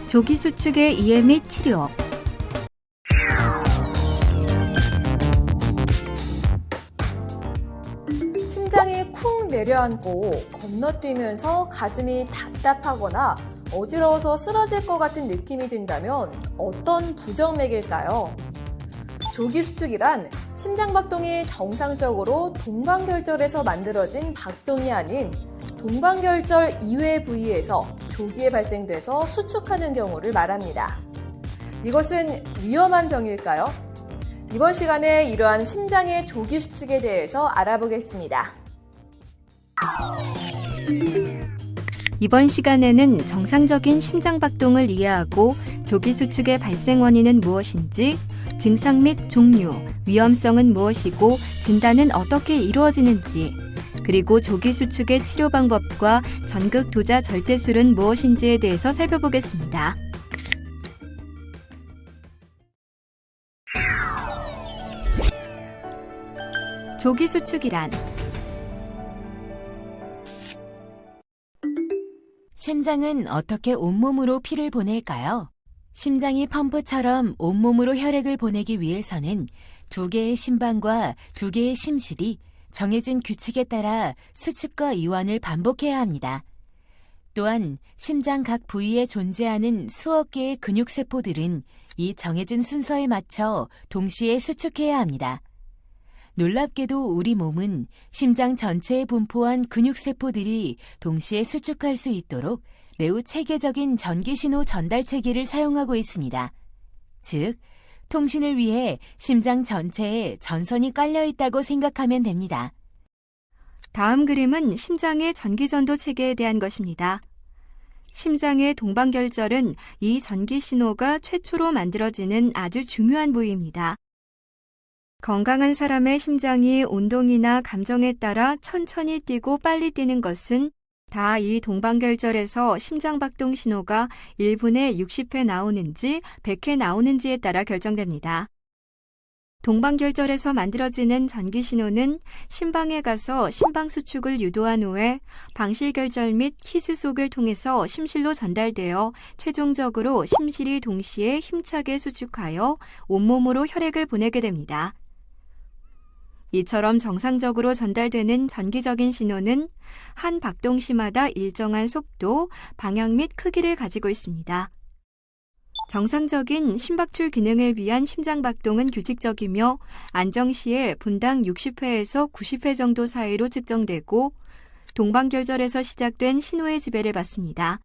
조기 수축의 이해 및 치료. 심장이 쿵 내려앉고 건너뛰면서 가슴이 답답하거나 어지러워서 쓰러질 것 같은 느낌이 든다면 어떤 부정맥일까요? 조기 수축이란 심장 박동이 정상적으로 동반결절에서 만들어진 박동이 아닌 동반결절 이외 부위에서 조기에 발생돼서 수축하는 경우를 말합니다. 이것은 위험한 병일까요? 이번 시간에 이러한 심장의 조기 수축에 대해서 알아보겠습니다. 이번 시간에는 정상적인 심장 박동을 이해하고 조기 수축의 발생 원인은 무엇인지, 증상 및 종류, 위험성은 무엇이고 진단은 어떻게 이루어지는지, 그리고 조기 수축의 치료 방법과 전극 도자 절제술은 무엇인지에 대해서 살펴보겠습니다. 조기 수축이란 심장은 어떻게 온몸으로 피를 보낼까요? 심장이 펌프처럼 온몸으로 혈액을 보내기 위해서는 두 개의 심방과 두 개의 심실이 정해진 규칙에 따라 수축과 이완을 반복해야 합니다. 또한 심장 각 부위에 존재하는 수억 개의 근육세포들은 이 정해진 순서에 맞춰 동시에 수축해야 합니다. 놀랍게도 우리 몸은 심장 전체에 분포한 근육세포들이 동시에 수축할 수 있도록 매우 체계적인 전기신호 전달 체계를 사용하고 있습니다. 즉, 통신을 위해 심장 전체에 전선이 깔려 있다고 생각하면 됩니다. 다음 그림은 심장의 전기전도 체계에 대한 것입니다. 심장의 동반결절은 이 전기 신호가 최초로 만들어지는 아주 중요한 부위입니다. 건강한 사람의 심장이 운동이나 감정에 따라 천천히 뛰고 빨리 뛰는 것은 다 이 동반결절에서 심장박동 신호가 1분에 60회 나오는지 100회 나오는지에 따라 결정됩니다. 동반결절에서 만들어지는 전기신호는 심방에 가서 심방수축을 유도한 후에 방실결절 및 히스속을 통해서 심실로 전달되어 최종적으로 심실이 동시에 힘차게 수축하여 온몸으로 혈액을 보내게 됩니다. 이처럼 정상적으로 전달되는 전기적인 신호는 한 박동시마다 일정한 속도, 방향 및 크기를 가지고 있습니다. 정상적인 심박출 기능을 위한 심장박동은 규칙적이며 안정시에 분당 60회에서 90회 정도 사이로 측정되고 동반결절에서 시작된 신호의 지배를 받습니다.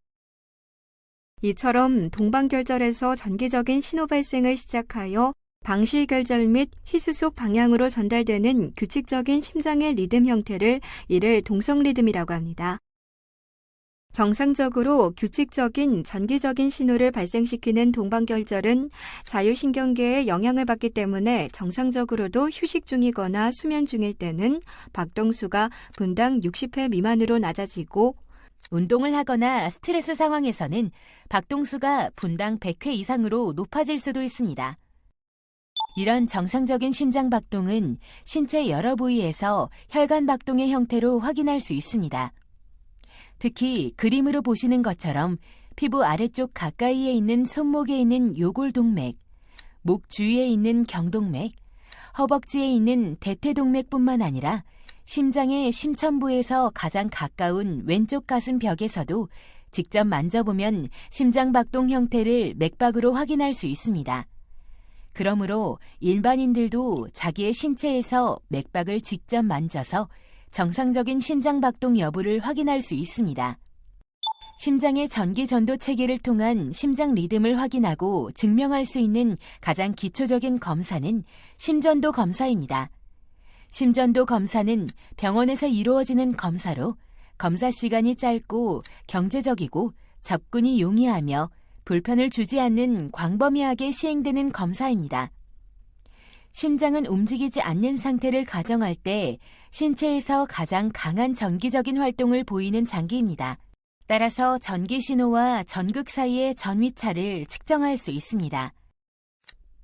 이처럼 동반결절에서 전기적인 신호 발생을 시작하여 방실결절 및 히스속 방향으로 전달되는 규칙적인 심장의 리듬 형태를 이를 동성리듬이라고 합니다. 정상적으로 규칙적인 전기적인 신호를 발생시키는 동반결절은 자율신경계에 영향을 받기 때문에 정상적으로도 휴식 중이거나 수면 중일 때는 박동수가 분당 60회 미만으로 낮아지고 운동을 하거나 스트레스 상황에서는 박동수가 분당 100회 이상으로 높아질 수도 있습니다. 이런 정상적인 심장 박동은 신체 여러 부위에서 혈관 박동의 형태로 확인할 수 있습니다. 특히 그림으로 보시는 것처럼 피부 아래쪽 가까이에 있는 손목에 있는 요골동맥, 목 주위에 있는 경동맥, 허벅지에 있는 대퇴동맥뿐만 아니라 심장의 심천부에서 가장 가까운 왼쪽 가슴 벽에서도 직접 만져보면 심장 박동 형태를 맥박으로 확인할 수 있습니다. 그러므로 일반인들도 자기의 신체에서 맥박을 직접 만져서 정상적인 심장 박동 여부를 확인할 수 있습니다. 심장의 전기 전도 체계를 통한 심장 리듬을 확인하고 증명할 수 있는 가장 기초적인 검사는 심전도 검사입니다. 심전도 검사는 병원에서 이루어지는 검사로 검사 시간이 짧고 경제적이고 접근이 용이하며 불편을 주지 않는 광범위하게 시행되는 검사입니다. 심장은 움직이지 않는 상태를 가정할 때 신체에서 가장 강한 전기적인 활동을 보이는 장기입니다. 따라서 전기 신호와 전극 사이의 전위차를 측정할 수 있습니다.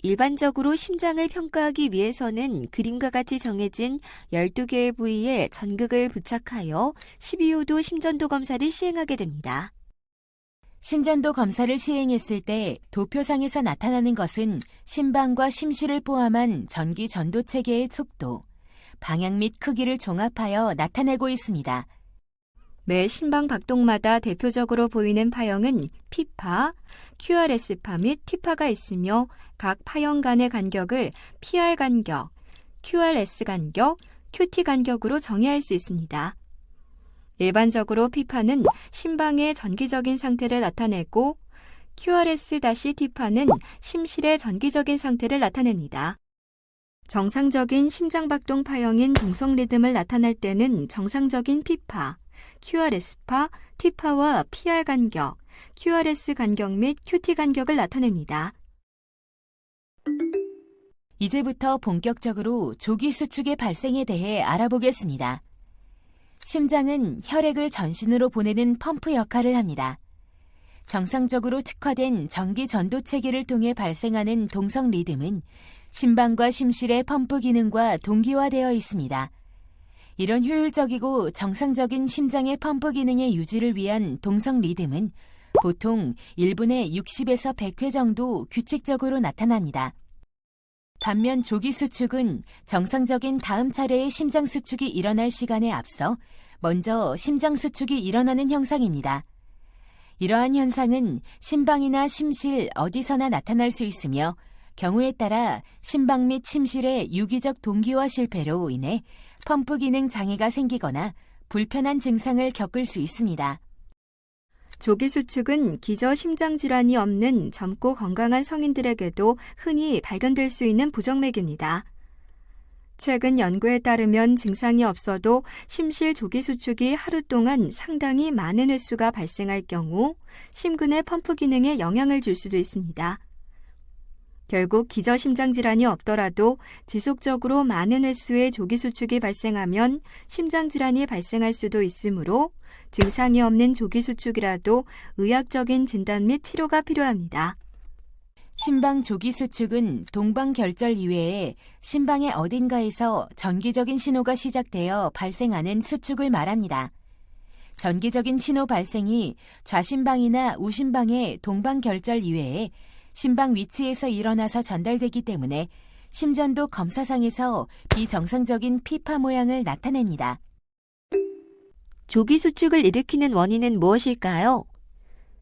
일반적으로 심장을 평가하기 위해서는 그림과 같이 정해진 12개의 부위에 전극을 부착하여 12호도 심전도 검사를 시행하게 됩니다. 심전도 검사를 시행했을 때 도표상에서 나타나는 것은 심방과 심실을 포함한 전기 전도 체계의 속도, 방향 및 크기를 종합하여 나타내고 있습니다. 매 심방 박동마다 대표적으로 보이는 파형은 P파, QRS파 및 T파가 있으며 각 파형 간의 간격을 PR 간격, QRS 간격, QT 간격으로 정의할 수 있습니다. 일반적으로 P파는 심방의 전기적인 상태를 나타내고 QRS-T파는 심실의 전기적인 상태를 나타냅니다. 정상적인 심장박동 파형인 동성 리듬을 나타낼 때는 정상적인 P파, QRS파, T파와 PR 간격, QRS 간격 및 QT 간격을 나타냅니다. 이제부터 본격적으로 조기 수축의 발생에 대해 알아보겠습니다. 심장은 혈액을 전신으로 보내는 펌프 역할을 합니다. 정상적으로 특화된 전기 전도 체계를 통해 발생하는 동성 리듬은 심방과 심실의 펌프 기능과 동기화되어 있습니다. 이런 효율적이고 정상적인 심장의 펌프 기능의 유지를 위한 동성 리듬은 보통 1분에 60에서 100회 정도 규칙적으로 나타납니다. 반면 조기 수축은 정상적인 다음 차례의 심장 수축이 일어날 시간에 앞서 먼저 심장 수축이 일어나는 현상입니다. 이러한 현상은 심방이나 심실 어디서나 나타날 수 있으며 경우에 따라 심방 및 심실의 유기적 동기화 실패로 인해 펌프 기능 장애가 생기거나 불편한 증상을 겪을 수 있습니다. 조기 수축은 기저 심장 질환이 없는 젊고 건강한 성인들에게도 흔히 발견될 수 있는 부정맥입니다. 최근 연구에 따르면 증상이 없어도 심실 조기 수축이 하루 동안 상당히 많은 횟수가 발생할 경우 심근의 펌프 기능에 영향을 줄 수도 있습니다. 결국 기저 심장 질환이 없더라도 지속적으로 많은 횟수의 조기 수축이 발생하면 심장 질환이 발생할 수도 있으므로 증상이 없는 조기 수축이라도 의학적인 진단 및 치료가 필요합니다. 심방 조기 수축은 동방결절 이외에 심방의 어딘가에서 전기적인 신호가 시작되어 발생하는 수축을 말합니다. 전기적인 신호 발생이 좌심방이나 우심방의 동방결절 이외에 심방 위치에서 일어나서 전달되기 때문에 심전도 검사상에서 비정상적인 P파 모양을 나타냅니다. 조기 수축을 일으키는 원인은 무엇일까요?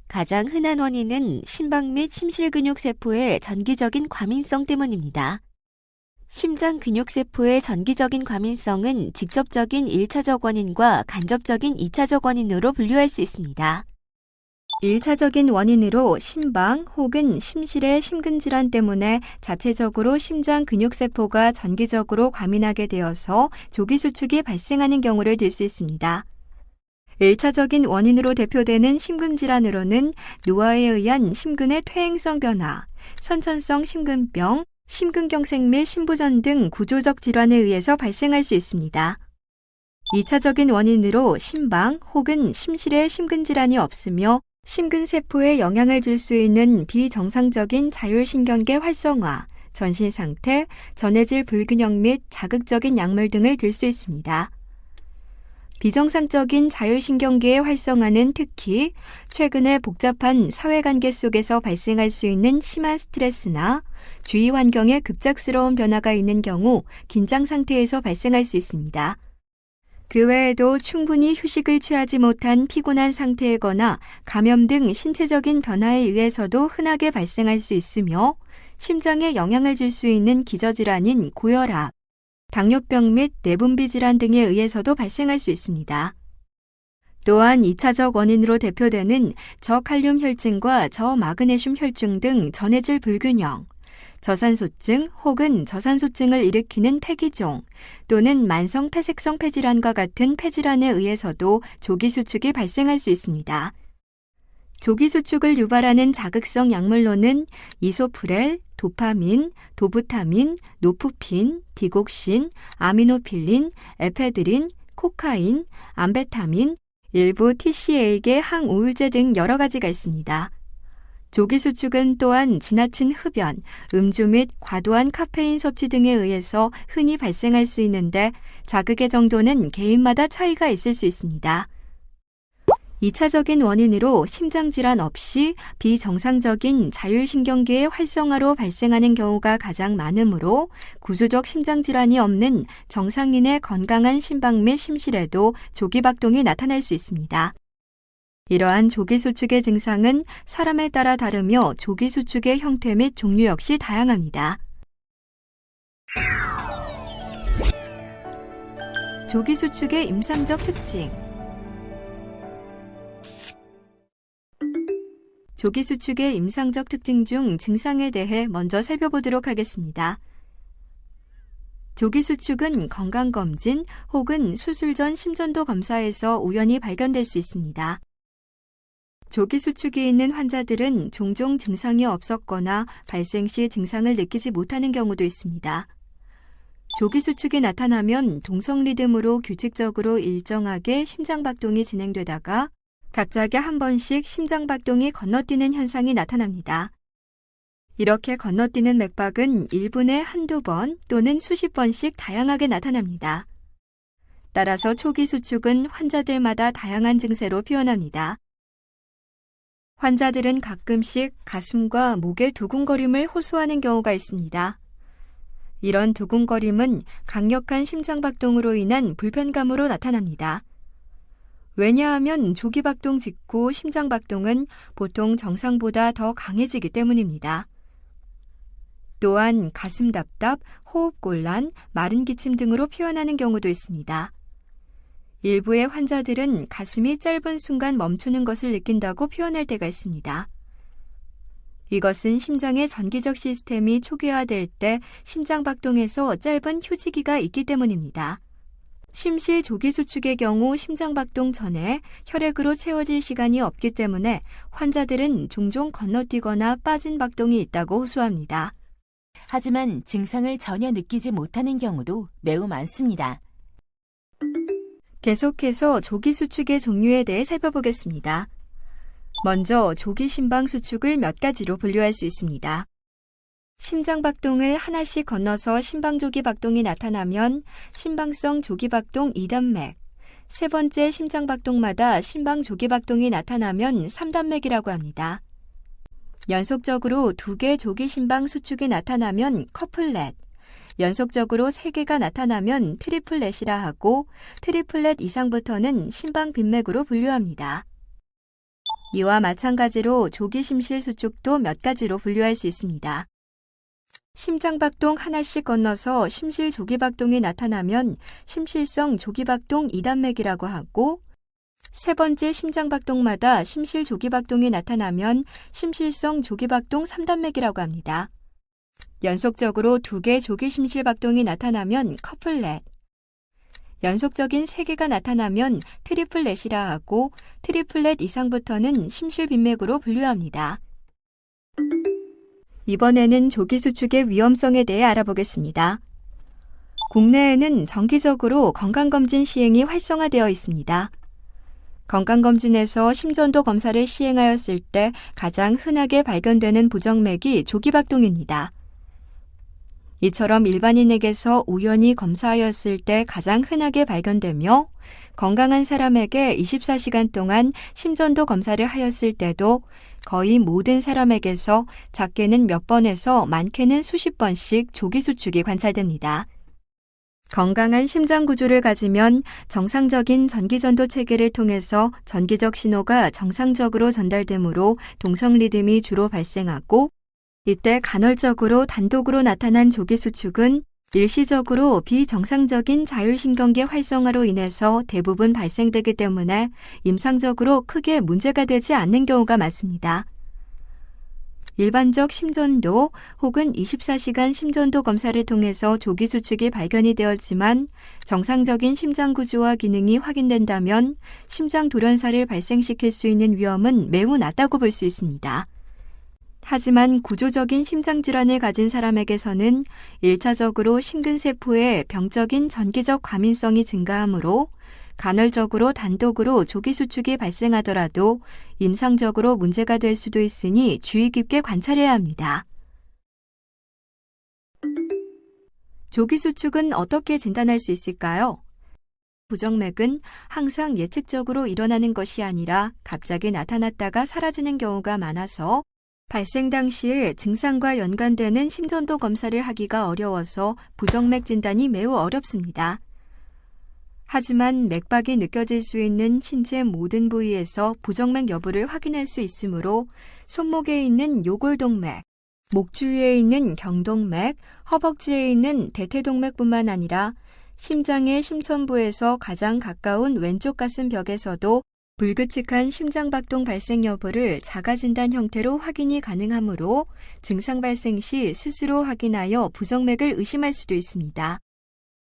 가장 흔한 원인은 심방 및 심실근육세포의 전기적인 과민성 때문입니다. 심장 근육세포의 전기적인 과민성은 직접적인 1차적 원인과 간접적인 2차적 원인으로 분류할 수 있습니다. 1차적인 원인으로 심방 혹은 심실의 심근질환 때문에 자체적으로 심장 근육세포가 전기적으로 과민하게 되어서 조기 수축이 발생하는 경우를 들 수 있습니다. 1차적인 원인으로 대표되는 심근질환으로는 노화에 의한 심근의 퇴행성 변화, 선천성 심근병, 심근경색 및 심부전 등 구조적 질환에 의해서 발생할 수 있습니다. 2차적인 원인으로 심방 혹은 심실의 심근질환이 없으며 심근세포에 영향을 줄 수 있는 비정상적인 자율신경계 활성화, 전신상태, 전해질 불균형 및 자극적인 약물 등을 들 수 있습니다. 비정상적인 자율신경계의 활성화는 특히 최근의 복잡한 사회관계 속에서 발생할 수 있는 심한 스트레스나 주위 환경에 급작스러운 변화가 있는 경우 긴장 상태에서 발생할 수 있습니다. 그 외에도 충분히 휴식을 취하지 못한 피곤한 상태이거나 감염 등 신체적인 변화에 의해서도 흔하게 발생할 수 있으며 심장에 영향을 줄 수 있는 기저질환인 고혈압, 당뇨병 및 내분비 질환 등에 의해서도 발생할 수 있습니다. 또한 2차적 원인으로 대표되는 저칼륨 혈증과 저마그네슘 혈증 등 전해질 불균형, 저산소증 혹은 저산소증을 일으키는 폐기종 또는 만성 폐색성 폐질환과 같은 폐질환에 의해서도 조기 수축이 발생할 수 있습니다. 조기 수축을 유발하는 자극성 약물로는 이소프렐, 도파민, 도부타민, 노프핀, 디곡신, 아미노필린, 에페드린, 코카인, 암베타민, 일부 TCA계 항우울제 등 여러 가지가 있습니다. 조기 수축은 또한 지나친 흡연, 음주 및 과도한 카페인 섭취 등에 의해서 흔히 발생할 수 있는데 자극의 정도는 개인마다 차이가 있을 수 있습니다. 2차적인 원인으로 심장질환 없이 비정상적인 자율신경계의 활성화로 발생하는 경우가 가장 많으므로 구조적 심장질환이 없는 정상인의 건강한 심박 및 심실에도 조기박동이 나타날 수 있습니다. 이러한 조기수축의 증상은 사람에 따라 다르며 조기수축의 형태 및 종류 역시 다양합니다. 조기수축의 임상적 특징. 조기수축의 임상적 특징 중 증상에 대해 먼저 살펴보도록 하겠습니다. 조기수축은 건강검진 혹은 수술 전 심전도 검사에서 우연히 발견될 수 있습니다. 조기수축이 있는 환자들은 종종 증상이 없었거나 발생 시 증상을 느끼지 못하는 경우도 있습니다. 조기수축이 나타나면 동성리듬으로 규칙적으로 일정하게 심장박동이 진행되다가 갑자기 한 번씩 심장박동이 건너뛰는 현상이 나타납니다. 이렇게 건너뛰는 맥박은 1분에 한두 번 또는 수십 번씩 다양하게 나타납니다. 따라서 초기 수축은 환자들마다 다양한 증세로 표현합니다. 환자들은 가끔씩 가슴과 목의 두근거림을 호소하는 경우가 있습니다. 이런 두근거림은 강력한 심장박동으로 인한 불편감으로 나타납니다. 왜냐하면 조기박동 직후 심장박동은 보통 정상보다 더 강해지기 때문입니다. 또한 가슴 답답, 호흡곤란, 마른 기침 등으로 표현하는 경우도 있습니다. 일부의 환자들은 가슴이 짧은 순간 멈추는 것을 느낀다고 표현할 때가 있습니다. 이것은 심장의 전기적 시스템이 초기화될 때 심장박동에서 짧은 휴지기가 있기 때문입니다. 심실 조기수축의 경우 심장박동 전에 혈액으로 채워질 시간이 없기 때문에 환자들은 종종 건너뛰거나 빠진 박동이 있다고 호소합니다. 하지만 증상을 전혀 느끼지 못하는 경우도 매우 많습니다. 계속해서 조기수축의 종류에 대해 살펴보겠습니다. 먼저 조기심방수축을 몇 가지로 분류할 수 있습니다. 심장박동을 하나씩 건너서 심방조기박동이 나타나면 심방성 조기박동 2단맥, 세 번째 심장박동마다 심방조기박동이 나타나면 3단맥이라고 합니다. 연속적으로 2개 조기심방수축이 나타나면 커플렛, 연속적으로 3개가 나타나면 트리플렛이라 하고 트리플렛 이상부터는 심방빈맥으로 분류합니다. 이와 마찬가지로 조기심실수축도 몇 가지로 분류할 수 있습니다. 심장박동 하나씩 건너서 심실 조기박동이 나타나면 심실성 조기박동 2단맥이라고 하고 세 번째 심장박동마다 심실 조기박동이 나타나면 심실성 조기박동 3단맥이라고 합니다. 연속적으로 2개 조기심실박동이 나타나면 커플렛, 연속적인 3개가 나타나면 트리플렛이라 하고 트리플렛 이상부터는 심실빈맥으로 분류합니다. 이번에는 조기수축의 위험성에 대해 알아보겠습니다. 국내에는 정기적으로 건강검진 시행이 활성화되어 있습니다. 건강검진에서 심전도 검사를 시행하였을 때 가장 흔하게 발견되는 부정맥이 조기박동입니다. 이처럼 일반인에게서 우연히 검사하였을 때 가장 흔하게 발견되며 건강한 사람에게 24시간 동안 심전도 검사를 하였을 때도 거의 모든 사람에게서 작게는 몇 번에서 많게는 수십 번씩 조기수축이 관찰됩니다. 건강한 심장 구조를 가지면 정상적인 전기전도 체계를 통해서 전기적 신호가 정상적으로 전달되므로 동성리듬이 주로 발생하고 이때 간헐적으로 단독으로 나타난 조기수축은 일시적으로 비정상적인 자율신경계 활성화로 인해서 대부분 발생되기 때문에 임상적으로 크게 문제가 되지 않는 경우가 많습니다. 일반적 심전도 혹은 24시간 심전도 검사를 통해서 조기수축이 발견이 되었지만 정상적인 심장 구조와 기능이 확인된다면 심장 돌연사를 발생시킬 수 있는 위험은 매우 낮다고 볼 수 있습니다. 하지만 구조적인 심장질환을 가진 사람에게서는 1차적으로 심근세포의 병적인 전기적 과민성이 증가하므로 간헐적으로 단독으로 조기수축이 발생하더라도 임상적으로 문제가 될 수도 있으니 주의 깊게 관찰해야 합니다. 조기수축은 어떻게 진단할 수 있을까요? 부정맥은 항상 예측적으로 일어나는 것이 아니라 갑자기 나타났다가 사라지는 경우가 많아서 발생 당시에 증상과 연관되는 심전도 검사를 하기가 어려워서 부정맥 진단이 매우 어렵습니다. 하지만 맥박이 느껴질 수 있는 신체 모든 부위에서 부정맥 여부를 확인할 수 있으므로 손목에 있는 요골동맥, 목 주위에 있는 경동맥, 허벅지에 있는 대퇴동맥뿐만 아니라 심장의 심천부에서 가장 가까운 왼쪽 가슴 벽에서도 불규칙한 심장박동 발생 여부를 자가진단 형태로 확인이 가능하므로 증상 발생 시 스스로 확인하여 부정맥을 의심할 수도 있습니다.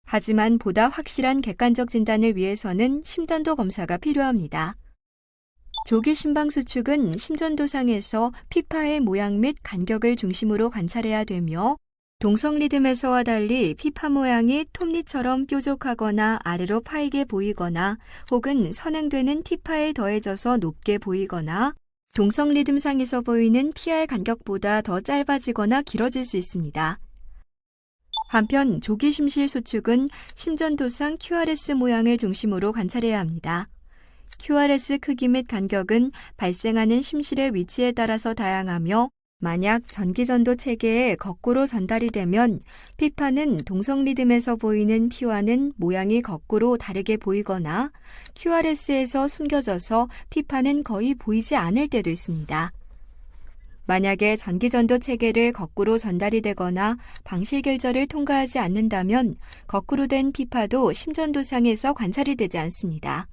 하지만 보다 확실한 객관적 진단을 위해서는 심전도 검사가 필요합니다. 조기 심방수축은 심전도상에서 피파의 모양 및 간격을 중심으로 관찰해야 되며 동성 리듬에서와 달리 피파 모양이 톱니처럼 뾰족하거나 아래로 파이게 보이거나 혹은 선행되는 T파에 더해져서 높게 보이거나 동성 리듬상에서 보이는 PR 간격보다 더 짧아지거나 길어질 수 있습니다. 한편 조기 심실 수축은 심전도상 QRS 모양을 중심으로 관찰해야 합니다. QRS 크기 및 간격은 발생하는 심실의 위치에 따라서 다양하며 만약 전기전도 체계에 거꾸로 전달이 되면 피파는 동성 리듬에서 보이는 피와는 모양이 거꾸로 다르게 보이거나 QRS에서 숨겨져서 피파는 거의 보이지 않을 때도 있습니다. 만약에 전기전도 체계를 거꾸로 전달이 되거나 방실 결절을 통과하지 않는다면 거꾸로 된 피파도 심전도상에서 관찰이 되지 않습니다.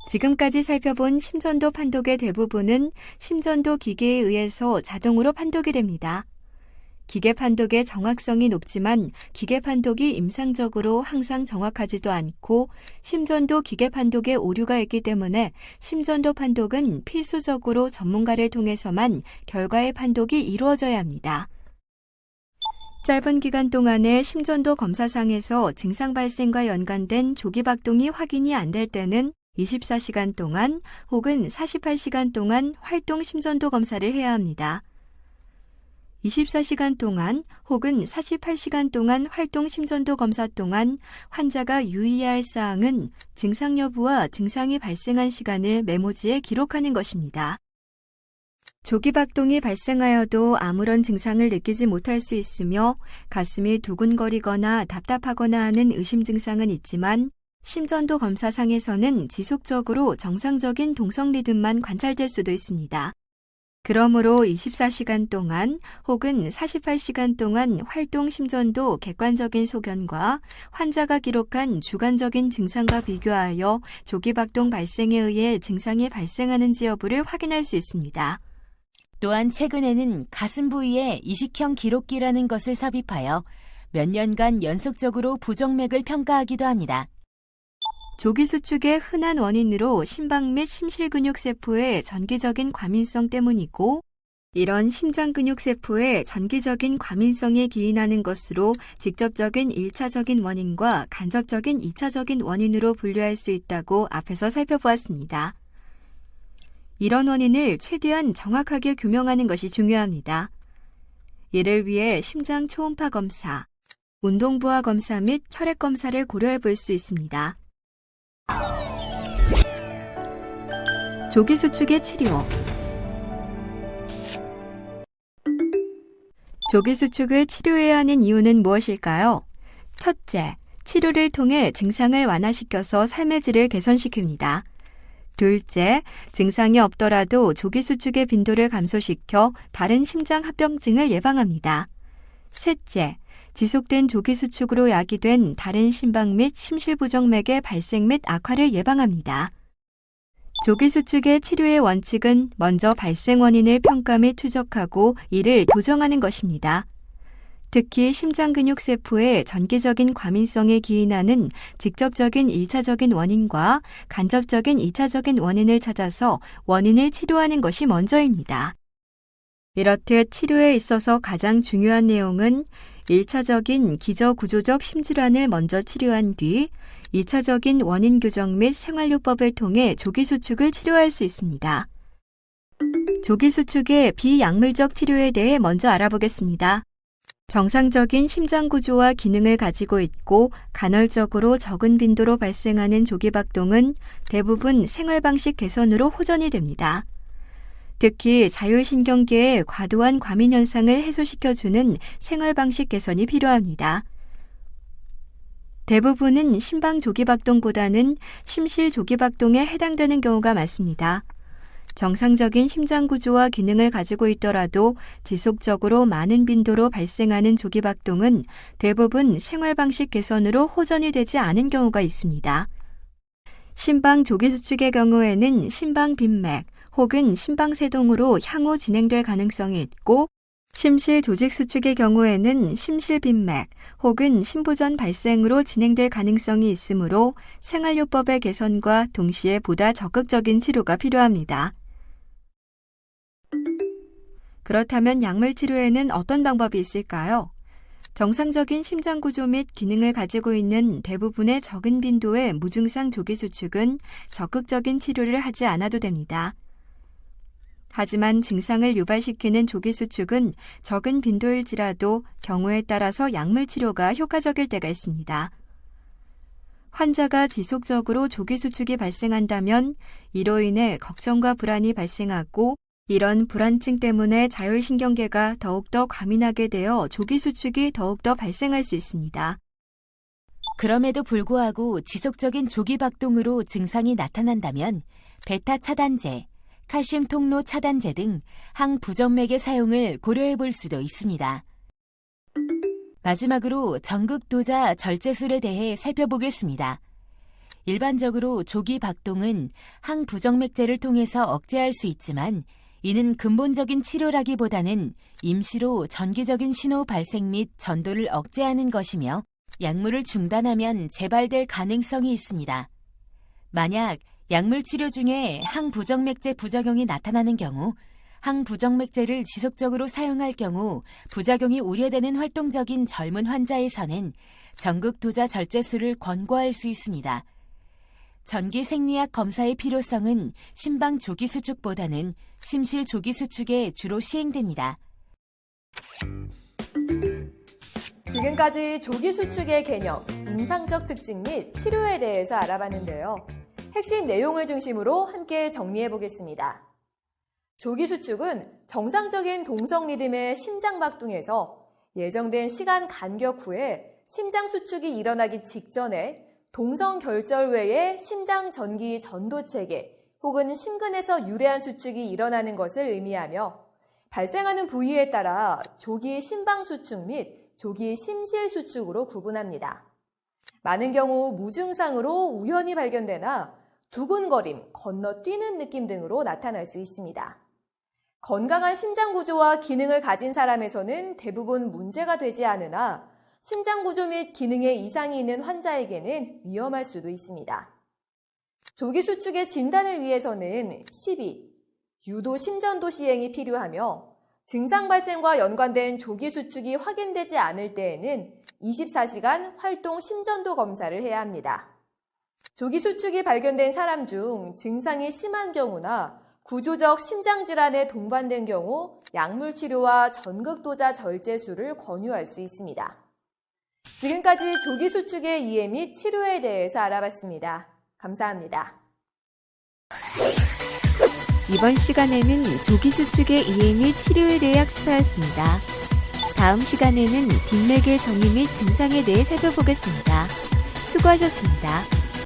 지금까지 살펴본 심전도 판독의 대부분은 심전도 기계에 의해서 자동으로 판독이 됩니다. 기계 판독의 정확성이 높지만 기계 판독이 임상적으로 항상 정확하지도 않고 심전도 기계 판독에 오류가 있기 때문에 심전도 판독은 필수적으로 전문가를 통해서만 결과의 판독이 이루어져야 합니다. 짧은 기간 동안에 심전도 검사상에서 증상 발생과 연관된 조기 박동이 확인이 안 될 때는 24시간 동안 혹은 48시간 동안 활동 심전도 검사를 해야 합니다. 24시간 동안 혹은 48시간 동안 활동 심전도 검사 동안 환자가 유의해야 할 사항은 증상 여부와 증상이 발생한 시간을 메모지에 기록하는 것입니다. 조기 박동이 발생하여도 아무런 증상을 느끼지 못할 수 있으며 가슴이 두근거리거나 답답하거나 하는 의심 증상은 있지만 심전도 검사상에서는 지속적으로 정상적인 동성 리듬만 관찰될 수도 있습니다. 그러므로 24시간 동안 혹은 48시간 동안 활동 심전도 객관적인 소견과 환자가 기록한 주관적인 증상과 비교하여 조기 박동 발생에 의해 증상이 발생하는지 여부를 확인할 수 있습니다. 또한 최근에는 가슴 부위에 이식형 기록기라는 것을 삽입하여 몇 년간 연속적으로 부정맥을 평가하기도 합니다. 조기 수축의 흔한 원인으로 심박 및 심실근육세포의 전기적인 과민성 때문이고 이런 심장근육세포의 전기적인 과민성에 기인하는 것으로 직접적인 1차적인 원인과 간접적인 2차적인 원인으로 분류할 수 있다고 앞에서 살펴보았습니다. 이런 원인을 최대한 정확하게 규명하는 것이 중요합니다. 이를 위해 심장 초음파 검사, 운동부하 검사 및 혈액 검사를 고려해 볼 수 있습니다. 조기 수축의 치료. 조기 수축을 치료해야 하는 이유는 무엇일까요? 첫째, 치료를 통해 증상을 완화시켜서 삶의 질을 개선시킵니다. 둘째, 증상이 없더라도 조기 수축의 빈도를 감소시켜 다른 심장 합병증을 예방합니다. 셋째, 지속된 조기 수축으로 야기된 다른 심박 및 심실부정맥의 발생 및 악화를 예방합니다. 조기 수축의 치료의 원칙은 먼저 발생 원인을 평가 및 추적하고 이를 교정하는 것입니다. 특히 심장근육세포의 전기적인 과민성에 기인하는 직접적인 1차적인 원인과 간접적인 2차적인 원인을 찾아서 원인을 치료하는 것이 먼저입니다. 이렇듯 치료에 있어서 가장 중요한 내용은 1차적인 기저구조적 심질환을 먼저 치료한 뒤 2차적인 원인 교정 및 생활요법을 통해 조기 수축을 치료할 수 있습니다. 조기 수축의 비약물적 치료에 대해 먼저 알아보겠습니다. 정상적인 심장 구조와 기능을 가지고 있고 간헐적으로 적은 빈도로 발생하는 조기박동은 대부분 생활방식 개선으로 호전이 됩니다. 특히 자율신경계의 과도한 과민 현상을 해소시켜주는 생활방식 개선이 필요합니다. 대부분은 심방 조기박동보다는 심실 조기박동에 해당되는 경우가 많습니다. 정상적인 심장 구조와 기능을 가지고 있더라도 지속적으로 많은 빈도로 발생하는 조기박동은 대부분 생활방식 개선으로 호전이 되지 않은 경우가 있습니다. 심방 조기수축의 경우에는 심방 빈맥 혹은 심방세동으로 향후 진행될 가능성이 있고, 심실 조직수축의 경우에는 심실빈맥 혹은 심부전 발생으로 진행될 가능성이 있으므로 생활요법의 개선과 동시에 보다 적극적인 치료가 필요합니다. 그렇다면 약물 치료에는 어떤 방법이 있을까요? 정상적인 심장 구조 및 기능을 가지고 있는 대부분의 적은 빈도의 무증상 조기수축은 적극적인 치료를 하지 않아도 됩니다. 하지만 증상을 유발시키는 조기수축은 적은 빈도일지라도 경우에 따라서 약물 치료가 효과적일 때가 있습니다. 환자가 지속적으로 조기수축이 발생한다면 이로 인해 걱정과 불안이 발생하고, 이런 불안증 때문에 자율신경계가 더욱더 과민하게 되어 조기수축이 더욱더 발생할 수 있습니다. 그럼에도 불구하고 지속적인 조기박동으로 증상이 나타난다면 베타 차단제, 칼슘 통로 차단제 등 항부정맥의 사용을 고려해 볼 수도 있습니다. 마지막으로 전극도자 절제술에 대해 살펴보겠습니다. 일반적으로 조기박동은 항부정맥제를 통해서 억제할 수 있지만, 이는 근본적인 치료라기보다는 임시로 전기적인 신호 발생 및 전도를 억제하는 것이며, 약물을 중단하면 재발될 가능성이 있습니다. 만약 약물 치료 중에 항부정맥제 부작용이 나타나는 경우, 항부정맥제를 지속적으로 사용할 경우 부작용이 우려되는 활동적인 젊은 환자에서는 전극도자 절제술을 권고할 수 있습니다. 전기 생리학 검사의 필요성은 심방 조기 수축보다는 심실 조기 수축에 주로 시행됩니다. 지금까지 조기 수축의 개념, 임상적 특징 및 치료에 대해서 알아봤는데요. 핵심 내용을 중심으로 함께 정리해 보겠습니다. 조기 수축은 정상적인 동성 리듬의 심장 박동에서 예정된 시간 간격 후에 심장 수축이 일어나기 직전에 동성 결절 외에 심장 전기 전도 체계 혹은 심근에서 유래한 수축이 일어나는 것을 의미하며, 발생하는 부위에 따라 조기 심방 수축 및 조기 심실 수축으로 구분합니다. 많은 경우 무증상으로 우연히 발견되나 두근거림, 건너뛰는 느낌 등으로 나타날 수 있습니다. 건강한 심장 구조와 기능을 가진 사람에서는 대부분 문제가 되지 않으나, 심장 구조 및 기능에 이상이 있는 환자에게는 위험할 수도 있습니다. 조기 수축의 진단을 위해서는 시비, 유도 심전도 시행이 필요하며, 증상 발생과 연관된 조기 수축이 확인되지 않을 때에는 24시간 활동 심전도 검사를 해야 합니다. 조기 수축이 발견된 사람 중 증상이 심한 경우나 구조적 심장질환에 동반된 경우 약물 치료와 전극도자 절제술을 권유할 수 있습니다. 지금까지 조기 수축의 이해 및 치료에 대해서 알아봤습니다. 감사합니다. 이번 시간에는 조기 수축의 이해 및 치료에 대해 학습하였습니다. 다음 시간에는 빈맥의 정의 및 증상에 대해 살펴보겠습니다. 수고하셨습니다.